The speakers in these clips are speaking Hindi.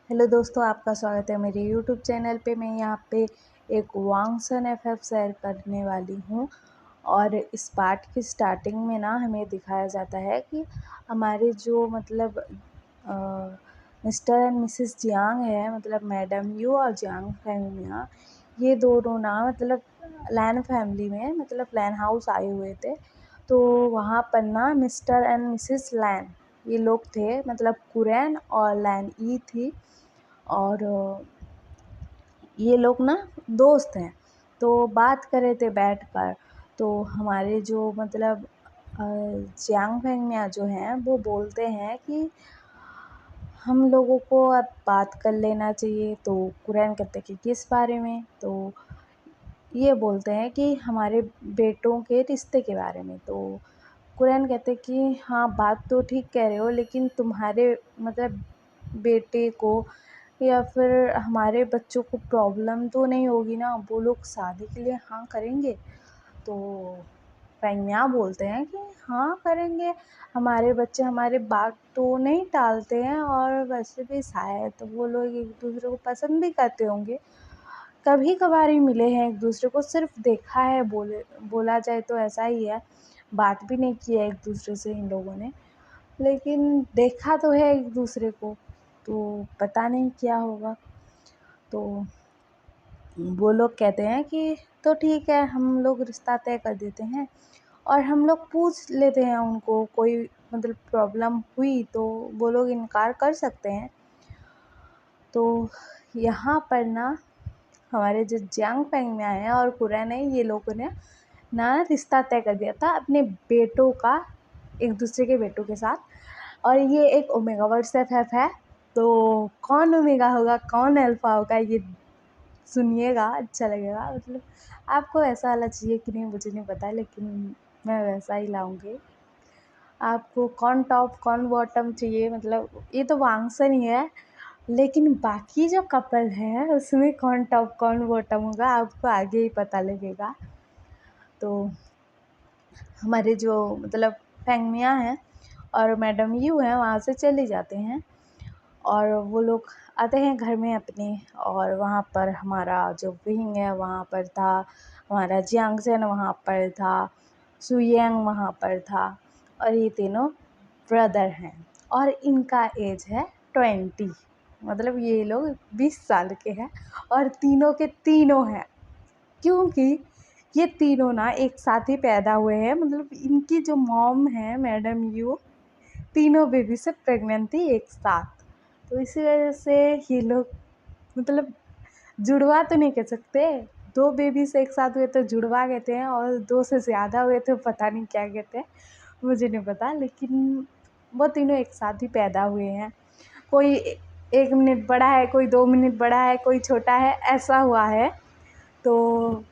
हेलो दोस्तों, आपका स्वागत है मेरे यूट्यूब चैनल पे। मैं यहाँ पे एक वांगसन एफएफ शेयर करने वाली हूँ। और इस पार्ट की स्टार्टिंग में ना हमें दिखाया जाता है कि हमारे जो मिस्टर एंड मिसेस जियांग है, मतलब मैडम यू और जियांग फैमिया, ये दोनों ना लैन फैमिली में लैन हाउस आए हुए थे। तो वहाँ पर ना मिस्टर एंड मिसेस लैन ये लोग थे, कुरैन और लैन ई थी। और ये लोग ना दोस्त हैं, तो बात कर रहे थे बैठकर। तो हमारे जो जियांग फैंगमिया जो हैं वो बोलते हैं कि हम लोगों को अब बात कर लेना चाहिए। तो कुरैन कहते हैं कि किस बारे में? तो ये बोलते हैं कि हमारे बेटों के रिश्ते के बारे में। तो कुरैन कहते हैं कि हाँ, बात तो ठीक कह रहे हो, लेकिन तुम्हारे बेटे को या फिर हमारे बच्चों को प्रॉब्लम तो नहीं होगी ना? वो लोग शादी के लिए हाँ करेंगे? तो फेंगमिया बोलते हैं कि हाँ करेंगे, हमारे बच्चे हमारे बात तो नहीं टालते हैं, और वैसे भी शायद वो लोग एक दूसरे को पसंद भी करते होंगे। कभी कभार ही मिले हैं एक दूसरे को, सिर्फ देखा है, बोला जाए तो ऐसा ही है। बात भी नहीं की है एक दूसरे से इन लोगों ने, लेकिन देखा तो है एक दूसरे को। तो पता नहीं क्या होगा। तो वो लोग कहते हैं कि तो ठीक है, हम लोग रिश्ता तय कर देते हैं, और हम लोग पूछ लेते हैं उनको, कोई प्रॉब्लम हुई तो वो लोग इनकार कर सकते हैं। तो यहाँ पर ना हमारे जो जियांग फैंगमिया हैं और कुरैन है, ये लोगों ने ना रिश्ता तय कर दिया था अपने बेटों का, एक दूसरे के बेटों के साथ। और ये एक ओमेगा वर्ड एफ है। तो कौन ओमेगा होगा, कौन अल्फा होगा, ये सुनिएगा, अच्छा लगेगा। आपको ऐसा वाला चाहिए कि नहीं मुझे नहीं पता, लेकिन मैं वैसा ही लाऊंगी। आपको कौन टॉप कौन बॉटम चाहिए, ये तो वांगसन ही है, लेकिन बाकी जो कपल है उसमें कौन टॉप कौन बॉटम होगा आपको आगे ही पता लगेगा। तो हमारे जो फेंगमिया हैं और मैडम यू हैं वहाँ से चले जाते हैं, और वो लोग आते हैं घर में अपने। और वहाँ पर हमारा जो विंग है वहाँ पर था, हमारा जियांगजेन वहाँ पर था, सुयंग वहाँ पर था। और ये तीनों ब्रदर हैं, और इनका एज है 20। ये लोग 20 साल के हैं, और तीनों के तीनों हैं, क्योंकि ये तीनों ना एक साथ ही पैदा हुए हैं। इनकी जो मॉम है मैडम यू, तीनों बेबी से प्रेग्नेंट थी एक साथ। तो इसी वजह से ये लोग जुड़वा तो नहीं कह सकते, दो बेबी से एक साथ हुए तो जुड़वा कहते हैं, और दो से ज़्यादा हुए तो पता नहीं क्या कहते हैं, मुझे नहीं पता। लेकिन वो तीनों एक साथ ही पैदा हुए हैं। कोई 1 मिनट बड़ा है, कोई 2 मिनट बड़ा है, कोई छोटा है, ऐसा हुआ है। तो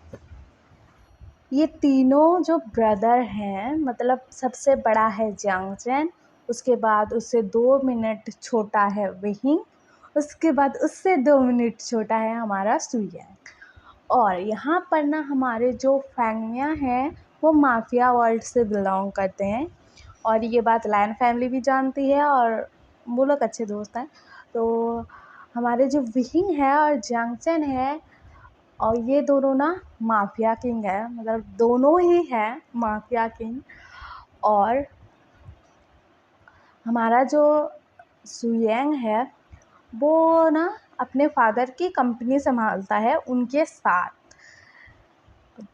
ये तीनों जो ब्रदर हैं, सबसे बड़ा है जियांगजेन, उसके बाद उससे 2 मिनट छोटा है विहिंग, उसके बाद उससे 2 मिनट छोटा है हमारा सुयंग। और यहाँ पर ना हमारे जो फैंगमिया हैं वो माफिया वर्ल्ड से बिलोंग करते हैं, और ये बात लायन फैमिली भी जानती है, और वो लोग अच्छे दोस्त हैं। तो हमारे जो विहिंग है और जियांगजेन है, और ये दोनों ना माफिया किंग है, दोनों ही हैं माफिया किंग। और हमारा जो सुयंग है वो ना अपने फादर की कंपनी संभालता है उनके साथ।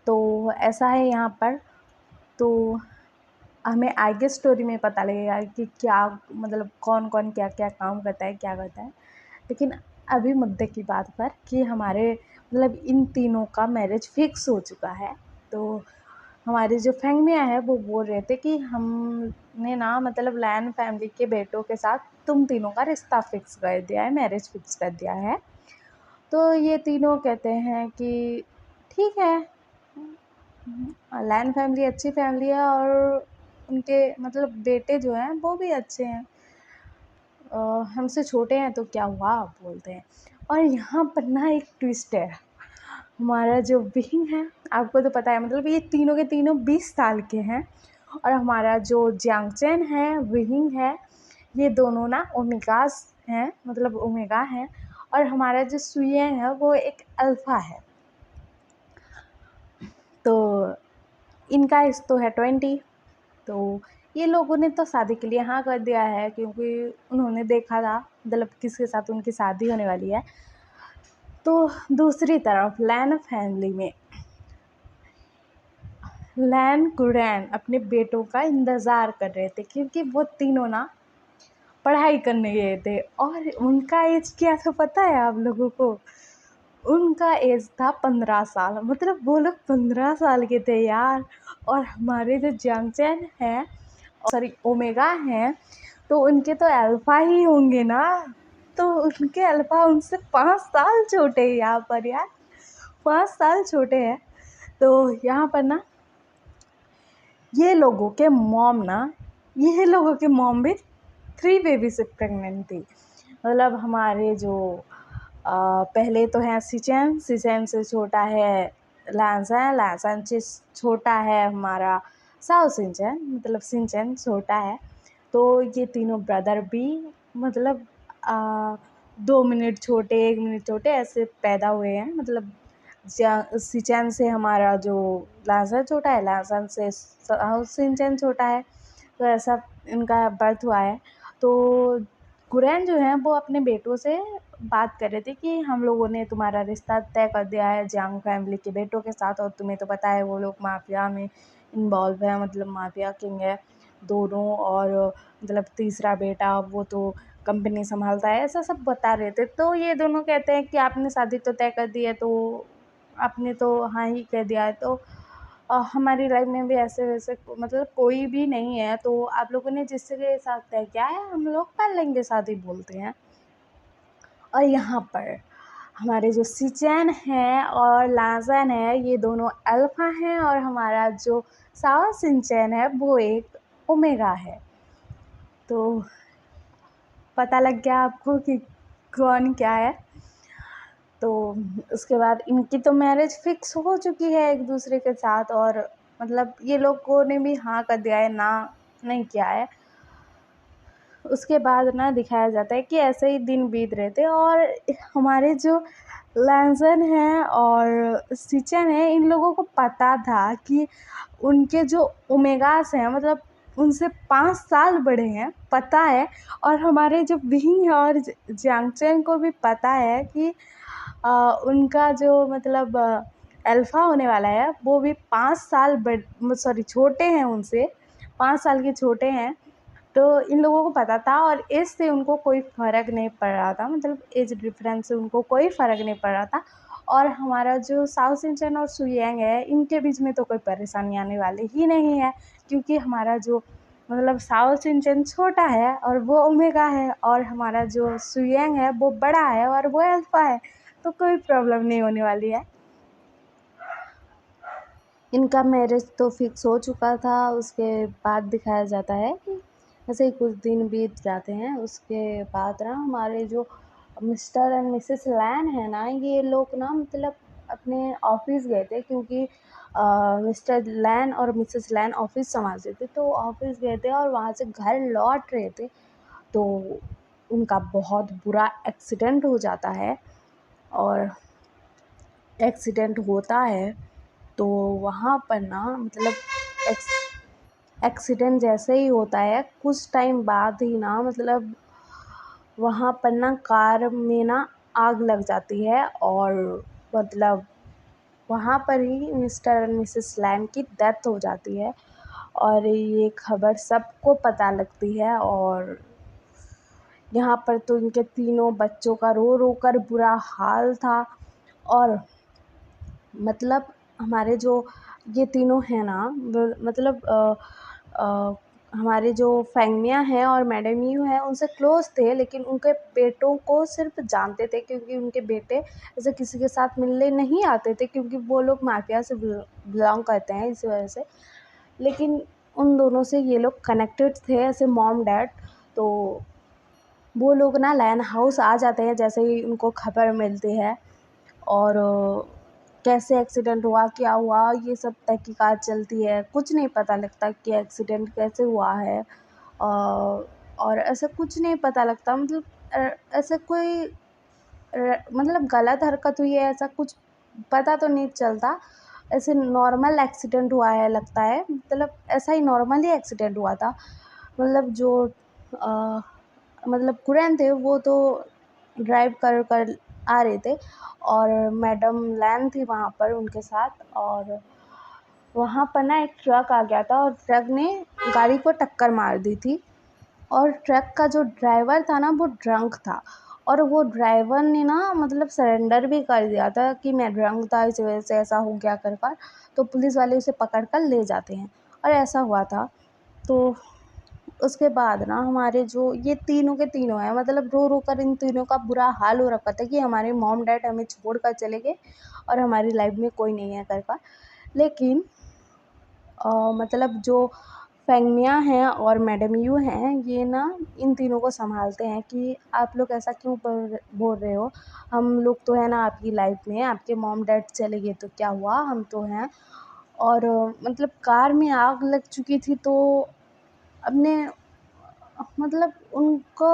तो ऐसा है यहाँ पर। तो हमें आगे स्टोरी में पता लगेगा कि क्या कौन कौन क्या क्या काम करता है, क्या करता है। लेकिन अभी मुद्दे की बात पर कि हमारे इन तीनों का मैरिज फिक्स हो चुका है। तो हमारे जो फैंगमिया है वो बोल रहे थे कि हमने ना लैन फैमिली के बेटों के साथ तुम तीनों का रिश्ता फिक्स कर दिया है, मैरिज फिक्स कर दिया है। तो ये तीनों कहते हैं कि ठीक है, लैन फैमिली अच्छी फैमिली है, और उनके बेटे जो हैं वो भी अच्छे हैं, हमसे छोटे हैं तो क्या हुआ, बोलते हैं। और यहाँ पर ना एक ट्विस्ट है। हमारा जो विंग है, आपको तो पता है, ये तीनों के तीनों 20 साल के हैं। और हमारा जो जियांगचैन है, विंग है, ये दोनों ना ओमेगास हैं, मतलब ओमेगा है, और हमारा जो सुयेंग है वो एक अल्फ़ा है। तो इनका एज तो है 20। तो ये लोगों ने तो शादी के लिए हाँ कर दिया है, क्योंकि उन्होंने देखा था मतलब किसके साथ उनकी शादी होने वाली है। तो दूसरी तरफ लैन फैमिली में लैन कुरैन अपने बेटों का इंतज़ार कर रहे थे, क्योंकि वो तीनों ना पढ़ाई करने गए थे। और उनका एज क्या था पता है आप लोगों को? उनका एज था 15 साल। मतलब वो लोग 15 साल के थे यार। और हमारे जो जंगचैन हैं, सॉरी ओमेगा हैं, तो उनके तो अल्फ़ा ही होंगे ना। तो उनके अल्फ़ा उनसे 5 साल छोटे हैं यहाँ पर यार, 5 साल छोटे हैं। तो यहाँ पर ना ये लोगों के मॉम भी 3 बेबी से प्रेग्नेंट थी। मतलब हमारे जो पहले तो है सिचेन से छोटा है लैंसन से छोटा है हमारा साओ सिंचन, मतलब सिंचन छोटा है। तो ये तीनों ब्रदर भी मतलब 2 मिनट छोटे, 1 मिनट छोटे ऐसे पैदा हुए हैं। मतलब सिचेन से हमारा जो लैंसन छोटा है, लैंसन से साओ सिंचन छोटा है। तो ऐसा इनका बर्थ हुआ है। तो कुरैन जो है वो अपने बेटों से बात कर रहे थे कि हम लोगों ने तुम्हारा रिश्ता तय कर दिया है जियांग फैमिली के बेटों के साथ। और तुम्हें तो पता है वो लोग माफिया में इन्वॉल्व है, मतलब माफिया किंग है दोनों। और मतलब तीसरा बेटा वो तो कंपनी संभालता है, ऐसा सब बता रहे थे। तो ये दोनों कहते हैं कि आपने शादी तो तय कर दी है, तो आपने तो हाँ ही कह दिया है, तो हमारी लाइफ में भी ऐसे वैसे मतलब कोई भी नहीं है, तो आप लोगों ने जिसके साथ तय किया है हम लोग कर लेंगे शादी, बोलते हैं। और यहाँ पर हमारे जो सिचैन है और लाजन है ये दोनों अल्फा हैं, और हमारा जो सावा सिंचैन है वो एक ओमेगा है। तो पता लग गया आपको कि कौन क्या है। तो उसके बाद इनकी तो मैरिज फिक्स हो चुकी है एक दूसरे के साथ, और मतलब ये लोगों ने भी हाँ कर दिया है, ना नहीं किया है। उसके बाद ना दिखाया जाता है कि ऐसे ही दिन बीत रहे थे, और हमारे जो लैंसन हैं और सिचन है इन लोगों को पता था कि उनके जो ओमेगास हैं मतलब उनसे 5 साल बड़े हैं, पता है। और हमारे जो विंग और जैंगचैन को भी पता है कि उनका जो मतलब अल्फ़ा होने वाला है वो भी 5 साल छोटे हैं उनसे, 5 साल के छोटे हैं। तो इन लोगों को पता था, और एज से उनको कोई फ़र्क नहीं पड़ रहा था, मतलब एज डिफरेंस से उनको कोई फ़र्क नहीं पड़ रहा था। और हमारा जो साओ सिंचन और सुयेंग है इनके बीच में तो कोई परेशानी आने वाली ही नहीं है, क्योंकि हमारा जो मतलब साओ सिंचन छोटा है और वो ओमेगा है, और हमारा जो सुयेंग है वो बड़ा है और वो अल्फ़ा है। तो कोई प्रॉब्लम नहीं होने वाली है। इनका मैरिज तो फिक्स हो चुका था। उसके बाद दिखाया जाता है कि ऐसे ही कुछ दिन बीत जाते हैं। उसके बाद ना हमारे जो मिस्टर एंड मिसेस लैन है ना, ये लोग ना मतलब अपने ऑफिस गए थे, क्योंकि मिस्टर लैन और मिसेस लैन ऑफिस संभालते थे। तो ऑफिस गए थे और वहाँ से घर लौट रहे थे, तो उनका बहुत बुरा एक्सीडेंट हो जाता है। और एक्सीडेंट होता है तो वहाँ पर ना मतलब एक्सीडेंट जैसे ही होता है कुछ टाइम बाद ही ना मतलब वहाँ पर ना कार में ना आग लग जाती है, और मतलब वहाँ पर ही मिस्टर और मिसेस लैन की डेथ हो जाती है। और ये खबर सबको पता लगती है, और यहाँ पर तो इनके तीनों बच्चों का रो रो कर बुरा हाल था। और मतलब हमारे जो ये तीनों हैं ना मतलब हमारे जो फेंगमिया हैं और मैडम यू है उनसे क्लोज थे, लेकिन उनके बेटों को सिर्फ जानते थे, क्योंकि उनके बेटे ऐसे किसी के साथ मिलने नहीं आते थे, क्योंकि वो लोग माफिया से बिलोंग करते हैं इस वजह से। लेकिन उन दोनों से ये लोग कनेक्टेड थे ऐसे मॉम डैड। तो वो लोग ना लैन हाउस आ जाते हैं जैसे ही उनको खबर मिलती है, और कैसे एक्सीडेंट हुआ, क्या हुआ, ये सब तहकीकात चलती है। कुछ नहीं पता लगता कि एक्सीडेंट कैसे हुआ है, और ऐसा कुछ नहीं पता लगता। मतलब ऐसे कोई मतलब गलत हरकत हुई है ऐसा कुछ पता तो नहीं चलता। ऐसे नॉर्मल एक्सीडेंट हुआ है लगता है, मतलब ऐसा ही नॉर्मल ही एक्सीडेंट हुआ था। मतलब जो अ, मतलब कुरैन थे वो तो ड्राइव कर आ रहे थे और मैडम लैन थी वहाँ पर उनके साथ, और वहाँ पर ना एक ट्रक आ गया था और ट्रक ने गाड़ी को टक्कर मार दी थी। और ट्रक का जो ड्राइवर था ना वो ड्रंक था, और वो ड्राइवर ने ना मतलब सरेंडर भी कर दिया था कि मैं ड्रंक था इस वजह से ऐसा हो गया कर। तो पुलिस वाले उसे पकड़ कर ले जाते हैं, और ऐसा हुआ था। तो उसके बाद ना हमारे जो ये तीनों के तीनों हैं, मतलब रो रो कर इन तीनों का बुरा हाल हो रखा था कि हमारे मॉम डैड हमें छोड़ कर चले गए और हमारी लाइफ में कोई नहीं है कर। लेकिन मतलब जो फेंगमिया हैं और मैडम यू हैं, ये ना इन तीनों को संभालते हैं कि आप लोग ऐसा क्यों बोल रहे हो, हम लोग तो है ना आपकी लाइफ में, आपके मॉम डैड चले गए तो क्या हुआ, हम तो हैं। और मतलब कार में आग लग चुकी थी, तो अपने मतलब उनको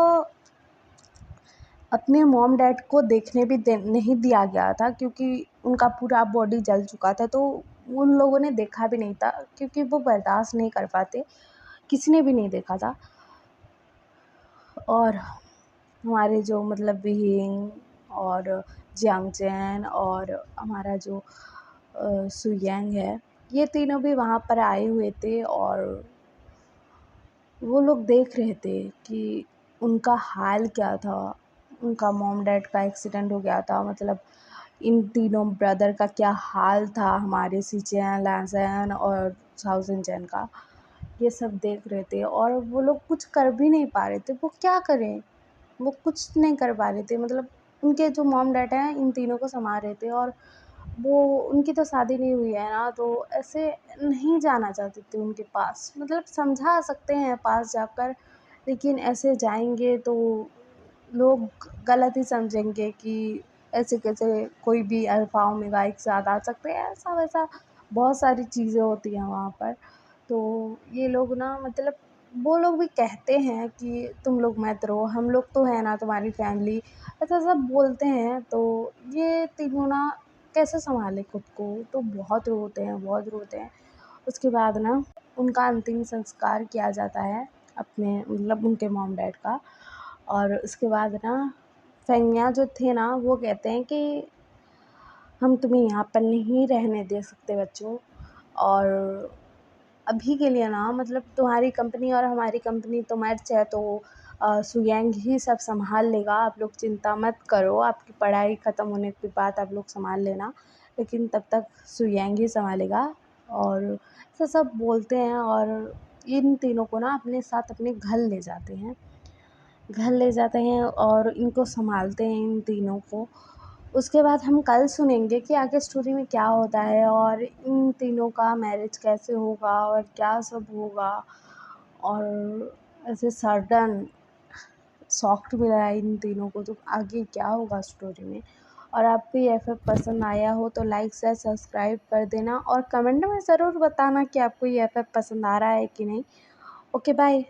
अपने मॉम डैड को देखने भी नहीं दिया गया था, क्योंकि उनका पूरा बॉडी जल चुका था। तो उन लोगों ने देखा भी नहीं था, क्योंकि वो बर्दाश्त नहीं कर पाते, किसी ने भी नहीं देखा था। और हमारे जो मतलब विहिंग और जियांग चैन और हमारा जो सुयांग है, ये तीनों भी वहाँ पर आए हुए थे, और वो लोग देख रहे थे कि उनका हाल क्या था। उनका मॉम डैड का एक्सीडेंट हो गया था, मतलब इन तीनों ब्रदर का क्या हाल था, हमारे सिचेन लैज़न और साउज़न चैन का, ये सब देख रहे थे। और वो लोग कुछ कर भी नहीं पा रहे थे, वो क्या करें, वो कुछ नहीं कर पा रहे थे। मतलब उनके जो मॉम डैड हैं इन तीनों को संभाल रहे थे, और वो उनकी तो शादी नहीं हुई है ना, तो ऐसे नहीं जाना चाहते थे उनके पास। मतलब समझा सकते हैं पास जाकर, लेकिन ऐसे जाएंगे तो लोग गलत ही समझेंगे कि ऐसे कैसे कोई भी अल्फाओं में एक साथ आ सकते हैं, ऐसा वैसा बहुत सारी चीज़ें होती हैं वहाँ पर। तो ये लोग ना मतलब वो लोग भी कहते हैं कि तुम लोग मत रहो, हम लोग तो है ना तुम्हारी फैमिली, ऐसा सब बोलते हैं। तो ये तीनों ना कैसे सँभालें खुद को, तो बहुत रोते हैं, बहुत रोते हैं। उसके बाद ना उनका अंतिम संस्कार किया जाता है, अपने मतलब उनके मॉम डैड का। और उसके बाद ना फेंगमिया जो थे ना वो कहते हैं कि हम तुम्हें यहाँ पर नहीं रहने दे सकते बच्चों, और अभी के लिए ना मतलब तुम्हारी कंपनी और हमारी कंपनी तो मर्ज है, तो सुयांग ही सब संभाल लेगा, आप लोग चिंता मत करो, आपकी पढ़ाई ख़त्म होने के बाद आप लोग संभाल लेना, लेकिन तब तक सुयांग ही संभालेगा। और ऐसा सब बोलते हैं, और इन तीनों को ना अपने साथ अपने घर ले जाते हैं और इनको संभालते हैं इन तीनों को। उसके बाद हम कल सुनेंगे कि आगे स्टोरी में क्या होता है, और इन तीनों का मैरिज कैसे होगा और क्या सब होगा। और ऐसे सडन शॉक्ड मिला है इन तीनों को, तो आगे क्या होगा स्टोरी में। और आपको ये एफ पसंद आया हो तो लाइक शेयर सब्सक्राइब कर देना, और कमेंट में ज़रूर बताना कि आपको ये एफ पसंद आ रहा है कि नहीं। Okay bye.